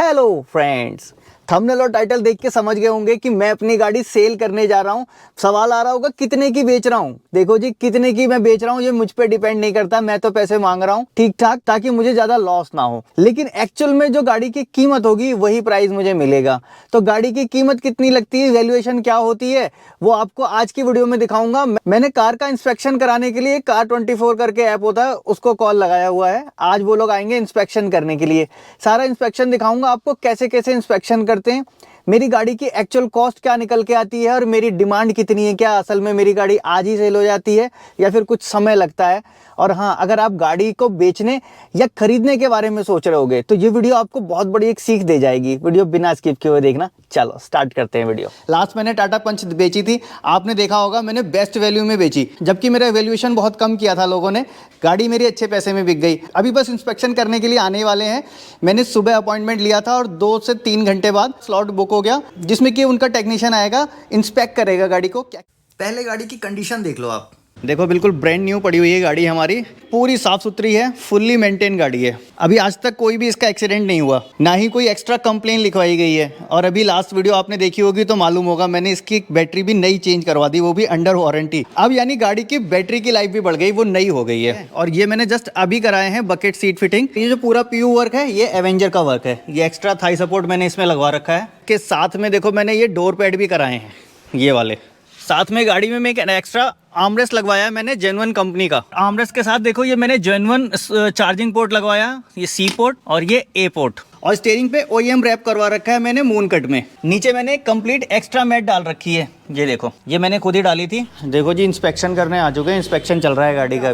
Hello friends, thumbnail और title देख के समझ गए होंगे कि मैं अपनी गाड़ी सेल करने जा रहा हूं। सवाल आ रहा होगा कितने की बेच रहा हूं। देखो जी, कितने की मैं बेच रहा हूं ये मुझ पे डिपेंड नहीं करता। मैं तो पैसे मांग रहा हूं ठीक ठाक, ताकि मुझे ज्यादा लॉस ना हो। लेकिन एक्चुअल में जो गाड़ी की कीमत होगी वही प्राइस मुझे मिलेगा। तो गाड़ी की कीमत कितनी लगती है, वैल्यूएशन क्या होती है, वो आपको आज की वीडियो में दिखाऊंगा। मैंने कार का इंस्पेक्शन कराने के लिए कार24 करके ऐप होता है, उसको कॉल लगाया हुआ है। आज वो लोग आएंगे इंस्पेक्शन करने के लिए। सारा इंस्पेक्शन दिखाऊंगा आपको, कैसे कैसे इंस्पेक्शन करते हैं, मेरी गाड़ी की एक्चुअल कॉस्ट क्या निकल के आती है और मेरी डिमांड कितनी है। क्या असल में मेरी गाड़ी आज ही सेल हो जाती है या फिर कुछ समय लगता है। और हाँ, अगर आप गाड़ी को बेचने या खरीदने के बारे में सोच रहे होगे तो ये वीडियो आपको बहुत बड़ी एक सीख दे जाएगी। वीडियो बिना स्किप किए हुए देखना। चलो स्टार्ट करते हैं वीडियो। लास्ट मैंने टाटा पंच बेची थी, आपने देखा होगा मैंने बेस्ट वैल्यू में बेची, जबकि मेरा वैल्यूएशन बहुत कम किया था लोगों ने। गाड़ी मेरी अच्छे पैसे में बिक गई। अभी बस इंस्पेक्शन करने के लिए आने वाले हैं। मैंने सुबह अपॉइंटमेंट लिया था और 2 से 3 घंटे बाद स्लॉट बुक हो गया, जिसमें कि उनका टेक्नीशियन आएगा, इंस्पेक्ट करेगा गाड़ी को। पहले गाड़ी की कंडीशन देख लो आप। देखो बिल्कुल ब्रांड न्यू पड़ी हुई है गाड़ी हमारी, पूरी साफ सुथरी है, फुल्ली मेंटेन गाड़ी है। अभी आज तक कोई भी इसका एक्सीडेंट नहीं हुआ, ना ही कोई एक्स्ट्रा कंप्लेन लिखवाई गई है। और अभी लास्ट वीडियो आपने देखी होगी तो मालूम होगा, मैंने इसकी बैटरी भी नई चेंज करवा दी, वो भी अंडर वारंटी। अब यानी गाड़ी की बैटरी की लाइफ भी बढ़ गई, वो नई हो गई है। और ये मैंने जस्ट अभी कराए हैं बकेट सीट फिटिंग। ये जो पूरा पीयू वर्क है ये एवेंजर का वर्क है। ये एक्स्ट्रा थाई सपोर्ट मैंने इसमें लगवा रखा है। के साथ में देखो मैंने ये डोर पैड भी कराए हैं, ये वाले। साथ में गाड़ी में मैं एक एक्स्ट्रा आर्मरेस्ट लगवाया है मैंने जेन्युइन कंपनी का। आर्मरेस्ट के साथ देखो ये मैंने जेन्युइन चार्जिंग पोर्ट लगवाया, ये सी पोर्ट और ये ए पोर्ट। और स्टीयरिंग पे ओईएम रैप करवा रखा है मैंने मून कट में। नीचे मैंने कंप्लीट एक्स्ट्रा मैट डाल रखी है, ये देखो, ये मैंने खुद ही डाली थी। देखो जी, इंस्पेक्शन करने आ चुके हैं, इंस्पेक्शन चल रहा है गाड़ी का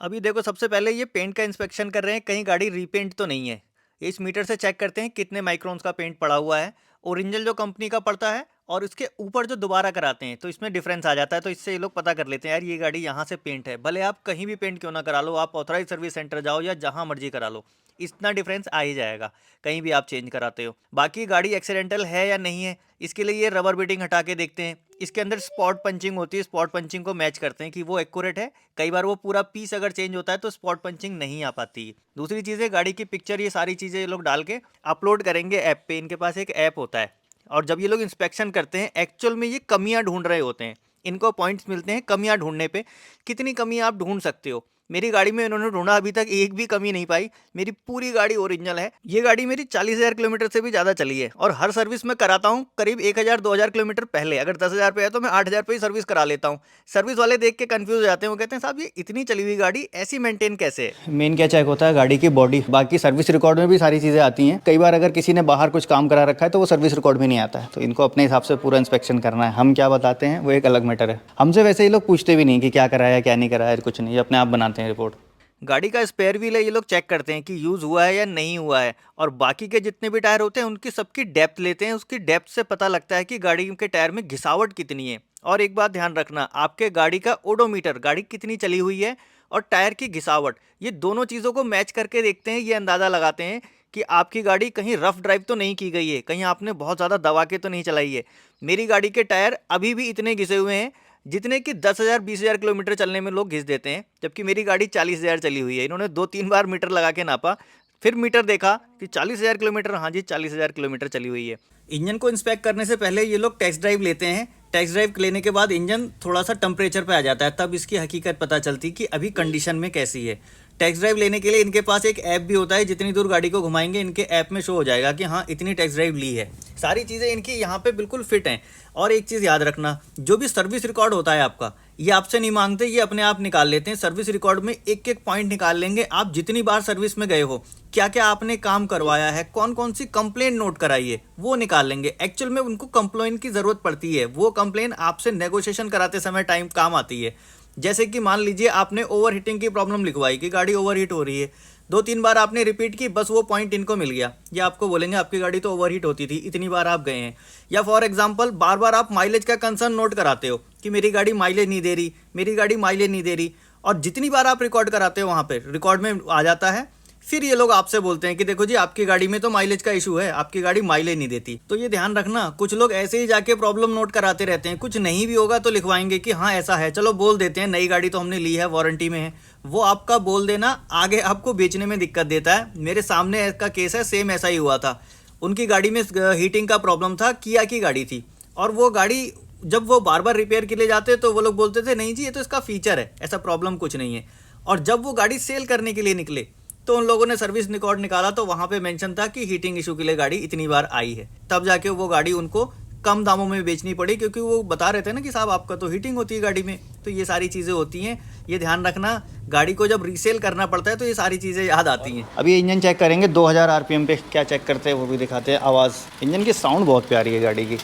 अभी देखो सबसे पहले ये पेंट का इंस्पेक्शन कर रहे हैं, कहीं गाड़ी रीपेंट तो नहीं है। इस मीटर से चेक करते हैं कितने माइक्रोन्स का पेंट पड़ा हुआ है। ओरिजिनल जो कंपनी का पड़ता है और इसके ऊपर जो दोबारा कराते हैं तो इसमें डिफरेंस आ जाता है। तो इससे ये लोग पता कर लेते हैं यार ये गाड़ी यहाँ से पेंट है। भले आप कहीं भी पेंट क्यों ना करा लो, आप ऑथराइज सर्विस सेंटर जाओ या जहाँ मर्जी करा लो, इतना डिफरेंस आ ही जाएगा कहीं भी आप चेंज कराते हो। बाकी गाड़ी एक्सीडेंटल है या नहीं है, इसके लिए ये रबर बीटिंग हटा के देखते हैं। इसके अंदर स्पॉट पंचिंग होती है, स्पॉट पंचिंग को मैच करते हैं कि वो एक्यूरेट है। कई बार वो पूरा पीस अगर चेंज होता है तो स्पॉट पंचिंग नहीं आ पाती। दूसरी चीज़ है गाड़ी की पिक्चर, ये सारी चीज़ें ये लोग डाल के अपलोड करेंगे ऐप पे। इनके पास एक ऐप होता है और जब ये लोग इंस्पेक्शन करते हैं एक्चुअल में ये कमियां ढूंढ रहे होते हैं। इनको पॉइंट्स मिलते हैं कमियां ढूंढने पे, कितनी कमियां आप ढूंढ सकते हो। मेरी गाड़ी में इन्होंने ढूंढा, अभी तक एक भी कमी नहीं पाई। मेरी पूरी गाड़ी ओरिजिनल है। ये गाड़ी मेरी 40,000 किलोमीटर से भी ज़्यादा चली है और हर सर्विस में कराता हूँ करीब 1,000-2,000 किलोमीटर पहले। अगर 10,000 पे है तो मैं 8,000 पे ही सर्विस करा लेता हूँ। सर्विस वाले देख के कंफ्यूज हो जाते हैं, वो कहते हैं साहब ये इतनी चली हुई गाड़ी ऐसी मेंटेन कैसे है। मेन क्या चेक होता है, गाड़ी की बॉडी। बाकी सर्विस रिकॉर्ड में भी सारी चीज़ें आती हैं। कई बार अगर किसी ने बाहर कुछ काम करा रखा है तो वो सर्विस रिकॉर्ड में नहीं आता है, तो इनको अपने हिसाब से पूरा इंस्पेक्शन करना है। हम क्या बताते हैं वो एक अलग मैटर है। हमसे वैसे ही लोग पूछते भी नहीं कि क्या कराया क्या नहीं कराया, कुछ नहीं, अपने आप बनाते हैं रिपोर्ट। गाड़ी का स्पेयर व्हील है, ये लोग चेक करते हैं कि यूज़ हुआ है या नहीं हुआ है। और बाकी के जितने भी टायर होते हैं उनकी सबकी डेप्थ लेते हैं। उसकी डेप्थ से पता लगता है कि गाड़ी के टायर में घिसावट कितनी है। और एक बात ध्यान रखना, आपके गाड़ी का ओडोमीटर, गाड़ी कितनी चली हुई है, और टायर की घिसावट, ये दोनों चीज़ों को मैच करके देखते हैं। ये अंदाज़ा लगाते हैं कि आपकी गाड़ी कहीं रफ ड्राइव तो नहीं की गई है, कहीं आपने बहुत ज़्यादा दबा के तो नहीं चलाई है। मेरी गाड़ी के टायर अभी भी इतने घिसे हुए हैं जितने कि 10,000-20,000 किलोमीटर चलने में लोग घिस देते हैं, जबकि मेरी गाड़ी 40,000 चली हुई है। इन्होंने 2-3 बार मीटर लगा के नापा, फिर मीटर देखा कि 40,000 किलोमीटर, हाँ जी 40,000 किलोमीटर चली हुई है। इंजन को इंस्पेक्ट करने से पहले ये लोग टेस्ट ड्राइव लेते हैं। टेस्ट ड्राइव लेने के बाद इंजन थोड़ा सा टेम्परेचर पे आ जाता है, तब इसकी हकीकत पता चलती कि अभी कंडीशन में कैसी है। टेस्ट ड्राइव लेने के लिए इनके पास एक ऐप भी होता है, जितनी दूर गाड़ी को घुमाएंगे इनके ऐप में शो हो जाएगा कि हाँ इतनी टेस्ट ड्राइव ली है। सारी चीज़ें इनकी यहाँ पे बिल्कुल फिट हैं। और एक चीज़ याद रखना, जो भी सर्विस रिकॉर्ड होता है आपका, ये आपसे नहीं मांगते, ये अपने आप निकाल लेते हैं। सर्विस रिकॉर्ड में एक एक पॉइंट निकाल लेंगे, आप जितनी बार सर्विस में गए हो, क्या क्या आपने काम करवाया है, कौन कौन सी कंप्लेंट नोट कराई है, वो निकाल लेंगे। एक्चुअल में उनको कंप्लेंट की ज़रूरत पड़ती है, वो कंप्लेंट आपसे नेगोशिएशन कराते समय टाइम काम आती है। जैसे कि मान लीजिए आपने ओवर हीटिंग की प्रॉब्लम लिखवाई कि गाड़ी ओवर हीट हो रही है, 2-3 बार आपने रिपीट की, बस वो पॉइंट इनको मिल गया। ये आपको बोलेंगे आपकी गाड़ी तो ओवर हीट होती थी, इतनी बार आप गए हैं। या फॉर एग्जांपल बार बार आप माइलेज का कंसर्न नोट कराते हो कि मेरी गाड़ी माइलेज नहीं दे रही, मेरी गाड़ी माइलेज नहीं दे रही, और जितनी बार आप रिकॉर्ड कराते हो वहाँ पर रिकॉर्ड में आ जाता है। फिर ये लोग आपसे बोलते हैं कि देखो जी आपकी गाड़ी में तो माइलेज का इशू है, आपकी गाड़ी माइलेज नहीं देती। तो ये ध्यान रखना, कुछ लोग ऐसे ही जाके प्रॉब्लम नोट कराते रहते हैं, कुछ नहीं भी होगा तो लिखवाएंगे कि हाँ ऐसा है, चलो बोल देते हैं नई गाड़ी तो हमने ली है, वारंटी में है। वो आपका बोल देना आगे आपको बेचने में दिक्कत देता है। मेरे सामने का केस है, सेम ऐसा ही हुआ था। उनकी गाड़ी में हीटिंग का प्रॉब्लम था, किया की गाड़ी थी, और वो गाड़ी जब वो बार बार रिपेयर के लिए जाते तो वो लोग बोलते थे नहीं जी ये तो इसका फीचर है, ऐसा प्रॉब्लम कुछ नहीं है। और जब वो गाड़ी सेल करने के लिए निकले तो उन लोगों ने सर्विस रिकॉर्ड निकाला तो वहाँ पे मेंशन था कि हीटिंग इशू के लिए गाड़ी इतनी बार आई है। तब जाके वो गाड़ी उनको कम दामों में बेचनी पड़ी, क्योंकि वो बता रहे थे ना कि साहब आपका तो हीटिंग होती है गाड़ी में। तो ये सारी चीज़ें होती हैं, ये ध्यान रखना, गाड़ी को जब रीसेल करना पड़ता है तो ये सारी चीज़ें याद आती हैं। अभी ये इंजन चेक करेंगे 2000 आरपीएम पे, क्या चेक करते हैं वो भी दिखाते हैं। आवाज़, इंजन की साउंड बहुत प्यारी है गाड़ी की।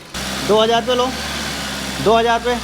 2000 पे लो, 2000 पे।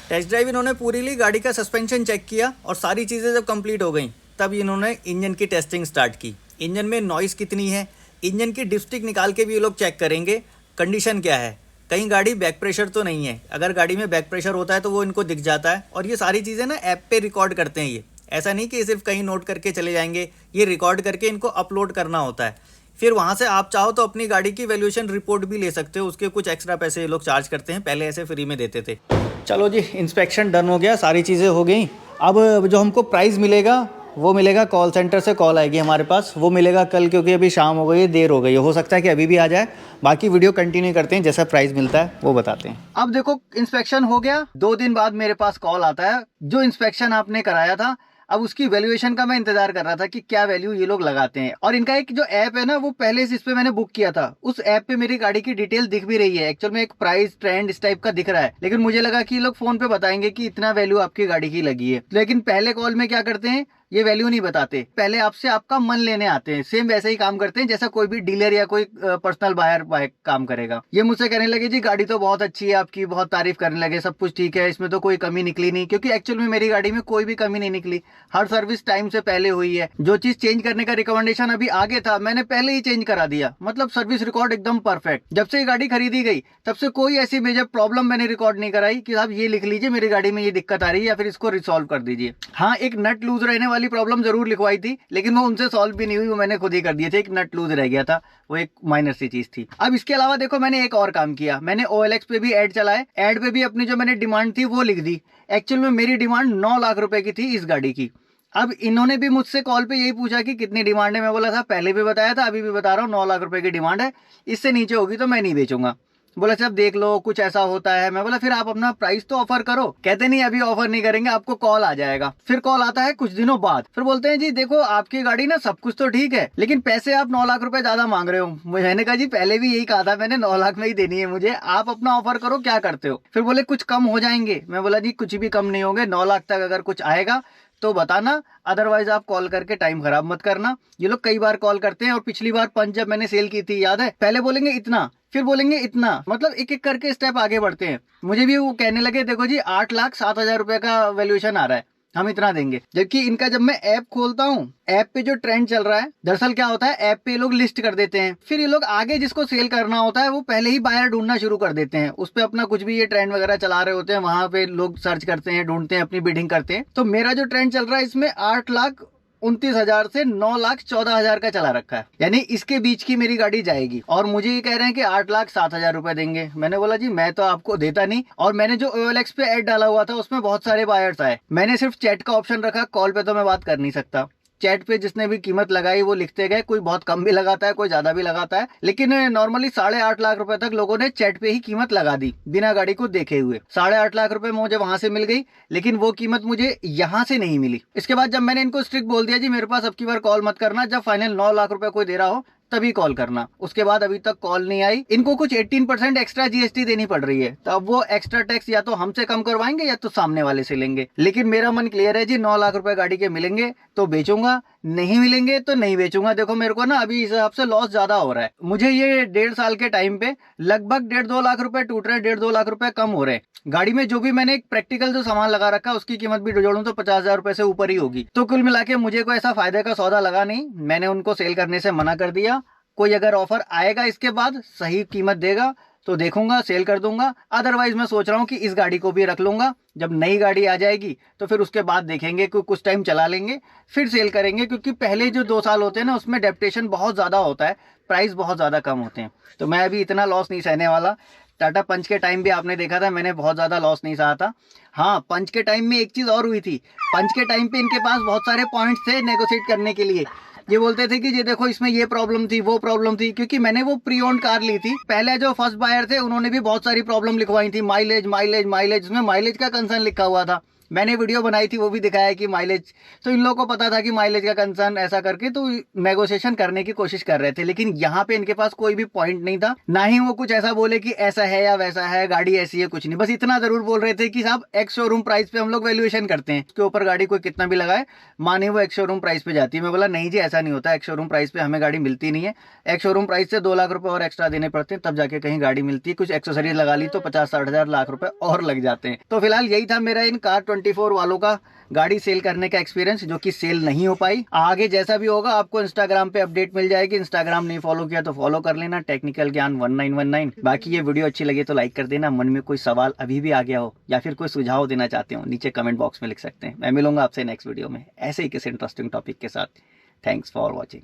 टेस्ट ड्राइव इन्होंने पूरी ली, गाड़ी का सस्पेंशन चेक किया और सारी चीज़ें जब कंप्लीट हो गई तब इन्होंने इंजन की टेस्टिंग स्टार्ट की। इंजन में नॉइज़ कितनी है, इंजन की डिप्स्टिक निकाल के भी ये लोग चेक करेंगे, कंडीशन क्या है, कहीं गाड़ी बैक प्रेशर तो नहीं है। अगर गाड़ी में बैक प्रेशर होता है तो वो इनको दिख जाता है। और ये सारी चीज़ें ना ऐप पे रिकॉर्ड करते हैं, ये ऐसा नहीं कि सिर्फ कहीं नोट करके चले जाएंगे, ये रिकॉर्ड करके इनको अपलोड करना होता है। फिर वहाँ से आप चाहो तो अपनी गाड़ी की वैल्यूएशन रिपोर्ट भी ले सकते हो, उसके कुछ एक्स्ट्रा पैसे ये लोग चार्ज करते हैं, पहले ऐसे फ्री में देते थे। चलो जी, इंस्पेक्शन डन हो गया, सारी चीज़ें हो गई। अब जो हमको प्राइस मिलेगा वो मिलेगा कॉल सेंटर से, कॉल आएगी हमारे पास, वो मिलेगा कल, क्योंकि अभी शाम हो गई है, देर हो गई है, हो सकता है कि अभी भी आ जाए। बाकी वीडियो कंटिन्यू करते हैं, जैसा प्राइस मिलता है वो बताते हैं। अब देखो इंस्पेक्शन हो गया, 2 दिन बाद मेरे पास कॉल आता है, जो इंस्पेक्शन आपने कराया था अब उसकी वैल्यूएशन का मैं इंतजार कर रहा था कि क्या वैल्यू ये लोग लगाते हैं। और इनका एक जो ऐप है ना, वो पहले से इस पे मैंने बुक किया था, उस ऐप पे मेरी गाड़ी की डिटेल दिख भी रही है। एक्चुअल में एक प्राइस ट्रेंड इस टाइप का दिख रहा है, लेकिन मुझे लगा कि ये लोग फोन पे बताएंगे कि इतना वैल्यू आपकी गाड़ी की लगी है। लेकिन पहले कॉल में क्या करते हैं, ये वैल्यू नहीं बताते, पहले आपसे आपका मन लेने आते हैं। सेम वैसे ही काम करते हैं जैसा कोई भी डीलर या कोई पर्सनल बायर काम करेगा। ये मुझसे कहने लगे जी गाड़ी तो बहुत अच्छी है आपकी, बहुत तारीफ करने लगे, सब कुछ ठीक है, इसमें तो कोई कमी निकली नहीं। क्योंकि एक्चुअल में मेरी गाड़ी में कोई भी कमी नहीं निकली, हर सर्विस टाइम से पहले हुई है। जो चीज चेंज करने का रिकमेंडेशन अभी आगे था, मैंने पहले ही चेंज करा दिया। मतलब सर्विस रिकॉर्ड एकदम परफेक्ट। जब से ये गाड़ी खरीदी गई तब से कोई ऐसी मेजर प्रॉब्लम मैंने रिकॉर्ड नहीं कराई कि साहब ये लिख लीजिए मेरी गाड़ी में ये दिक्कत आ रही है या फिर इसको रिसॉल्व कर दीजिए। हाँ, एक नट लूज रहने वाली प्रॉब्लम जरूर लिखवाई थी, लेकिन वो उनसे सॉल्व भी नहीं हुई, वो मैंने खुद ही कर दिए थे। एक नट लूज रह गया था, वो एक माइनर सी चीज थी। अब इसके अलावा देखो मैंने एक और काम किया, मैंने OLX पे भी ऐड चलाए, ऐड पे भी अपनी जो मैंने डिमांड थी वो लिख दी। एक्चुअल में मेरी डिमांड 9 लाख रुपए की थी इस गाड़ी की। अब इन्होंने भी मुझसे कॉल पे यही पूछा कि कितनी डिमांड है। मैं बोला था पहले भी बताया था, अभी भी बता रहा हूँ, 9 लाख रुपए की डिमांड है, इससे नीचे होगी तो मैं नहीं बेचूंगा। बोला साहब देख लो कुछ ऐसा होता है। मैं बोला फिर आप अपना प्राइस तो ऑफर करो। कहते नहीं अभी ऑफर नहीं करेंगे, आपको कॉल आ जाएगा। फिर कॉल आता है कुछ दिनों बाद, फिर बोलते हैं जी देखो आपकी गाड़ी ना सब कुछ तो ठीक है, लेकिन पैसे आप 9 लाख रुपए ज्यादा मांग रहे हो। मैंने कहा जी पहले भी यही कहा था मैंने, 9 लाख में ही देनी है मुझे, आप अपना ऑफर करो क्या करते हो। फिर बोले कुछ कम हो जाएंगे। मैं बोला जी कुछ भी कम नहीं होंगे, 9 लाख तक अगर कुछ आएगा तो बताना, अदरवाइज आप कॉल करके टाइम खराब मत करना। ये लोग कई बार कॉल करते हैं, और पिछली बार पंच जब मैंने सेल की थी याद है, पहले बोलेंगे इतना, फिर बोलेंगे इतना, मतलब एक एक करके स्टेप आगे बढ़ते हैं। मुझे भी वो कहने लगे देखो जी 8,07,000 रुपए का वैल्यूएशन आ रहा है, हम इतना देंगे। जबकि इनका जब मैं ऐप खोलता हूँ, ऐप पे जो ट्रेंड चल रहा है, दरअसल क्या होता है ऐप पे ये लोग लिस्ट कर देते हैं, फिर ये लोग आगे जिसको सेल करना होता है वो पहले ही बायर ढूंढना शुरू कर देते हैं। उस पे अपना कुछ भी ये ट्रेंड वगैरह चला रहे होते हैं, वहां पे लोग सर्च करते हैं, ढूंढते हैं, अपनी बिडिंग करते हैं। तो मेरा जो ट्रेंड चल रहा है इसमें 8,29,000 से 9,14,000 का चला रखा है, यानी इसके बीच की मेरी गाड़ी जाएगी। और मुझे ये कह रहे हैं कि 8,07,000 रुपए देंगे। मैंने बोला जी मैं तो आपको देता नहीं। और मैंने जो OLX पे ऐड डाला हुआ था उसमें बहुत सारे बायर्स आए, मैंने सिर्फ चैट का ऑप्शन रखा, कॉल पे तो मैं बात कर नहीं सकता। चैट पे जिसने भी कीमत लगाई वो लिखते गए, कोई बहुत कम भी लगाता है, कोई ज्यादा भी लगाता है, लेकिन नॉर्मली 8.5 लाख रुपए तक लोगों ने चैट पे ही कीमत लगा दी बिना गाड़ी को देखे हुए। 8.5 लाख रुपए मुझे वहां से मिल गई, लेकिन वो कीमत मुझे यहाँ से नहीं मिली। इसके बाद जब मैंने इनको स्ट्रिक्ट बोल दिया जी मेरे पास अब की बार कॉल मत करना, जब फाइनल 9 लाख रुपए कोई दे रहा हो तभी कॉल करना। उसके बाद अभी तक कॉल नहीं आई। इनको कुछ 18% एक्स्ट्रा GST देनी पड़ रही है, तो अब वो एक्स्ट्रा टैक्स या तो हमसे कम करवाएंगे या तो सामने वाले से लेंगे। लेकिन मेरा मन क्लियर है जी, 9 लाख रुपए गाड़ी के मिलेंगे तो बेचूंगा, नहीं मिलेंगे तो नहीं बेचूंगा। देखो मेरे को ना अभी इस हिसाब से लॉस ज्यादा हो रहा है। मुझे ये 1.5 साल के टाइम पे लगभग 1.5-2 लाख रुपए टूट रहे हैं, 1.5-2 लाख रुपए कम हो रहे हैं। गाड़ी में जो भी मैंने एक प्रैक्टिकल जो सामान लगा रखा है उसकी कीमत भी जोड़ूं तो 50,000 रुपए से ऊपर ही होगी। तो कुल मिला के मुझे कोई ऐसा फायदे का सौदा लगा नहीं, मैंने उनको सेल करने से मना कर दिया। कोई अगर ऑफर आएगा इसके बाद सही कीमत देगा तो देखूंगा, सेल कर दूंगा, अदरवाइज मैं सोच रहा हूँ कि इस गाड़ी को भी रख लूंगा। जब नई गाड़ी आ जाएगी तो फिर उसके बाद देखेंगे कि कुछ टाइम चला लेंगे फिर सेल करेंगे। क्योंकि पहले जो 2 साल होते हैं ना उसमें डेप्टेशन बहुत ज्यादा होता है, प्राइस बहुत ज्यादा कम होते हैं। तो मैं अभी इतना लॉस नहीं सहने वाला। टाटा पंच के टाइम भी आपने देखा था, मैंने बहुत ज्यादा लॉस नहीं सहा था। हाँ, पंच के टाइम में एक चीज और हुई थी, पंच के टाइम पे इनके पास बहुत सारे पॉइंट्स थे नेगोशिएट करने के लिए। ये बोलते थे कि ये देखो इसमें ये प्रॉब्लम थी, वो प्रॉब्लम थी, क्योंकि मैंने वो प्री ओन्ड कार ली थी। पहले जो फर्स्ट बायर थे उन्होंने भी बहुत सारी प्रॉब्लम लिखवाई थी, माइलेज माइलेज माइलेज, उसमें माइलेज का कंसर्न लिखा हुआ था। मैंने वीडियो बनाई थी, वो भी दिखाया कि माइलेज, तो इन लोगों को पता था कि माइलेज का कंसर्न ऐसा करके तो नेगोशिएशन करने की कोशिश कर रहे थे। लेकिन यहाँ पे इनके पास कोई भी पॉइंट नहीं था, ना ही वो कुछ ऐसा बोले कि ऐसा है या वैसा है, गाड़ी ऐसी है, कुछ नहीं। बस इतना जरूर बोल रहे थे कि साहब एक्स शोरूम प्राइस पे हम लोग वैल्यूएशन करते हैं, उसके ऊपर गाड़ी कोई कितना भी लगाए माने वो एक्स शोरूम प्राइस पे जाती है। मैं बोला नहीं जी, ऐसा नहीं होता, एक्स शोरूम प्राइस पे हमें गाड़ी मिलती नहीं है। एक्स शोरूम प्राइस से 2 लाख रुपए और एक्स्ट्रा देने पड़ते हैं, तब जाके कहीं गाड़ी मिलती है। कुछ एक्सेसरीज लगा ली तो 50-60 हजार लाख रुपए और लग जाते हैं। तो फिलहाल यही था मेरा इन कार24 वालों का गाड़ी सेल करने का एक्सपीरियंस, जो कि सेल नहीं हो पाई। आगे जैसा भी होगा आपको इंस्टाग्राम पे अपडेट मिल जाएगी। इंस्टाग्राम नहीं फॉलो किया तो फॉलो कर लेना, टेक्निकल ज्ञान 1919। बाकी ये वीडियो अच्छी लगी तो लाइक कर देना। मन में कोई सवाल अभी भी आ गया हो या फिर कोई सुझाव देना चाहते हो, नीचे कमेंट बॉक्स में लिख सकते हैं। मैं मिलूंगा आपसे नेक्स्ट वीडियो में ऐसे ही किसी इंटरेस्टिंग टॉपिक के साथ। Thanks for watching.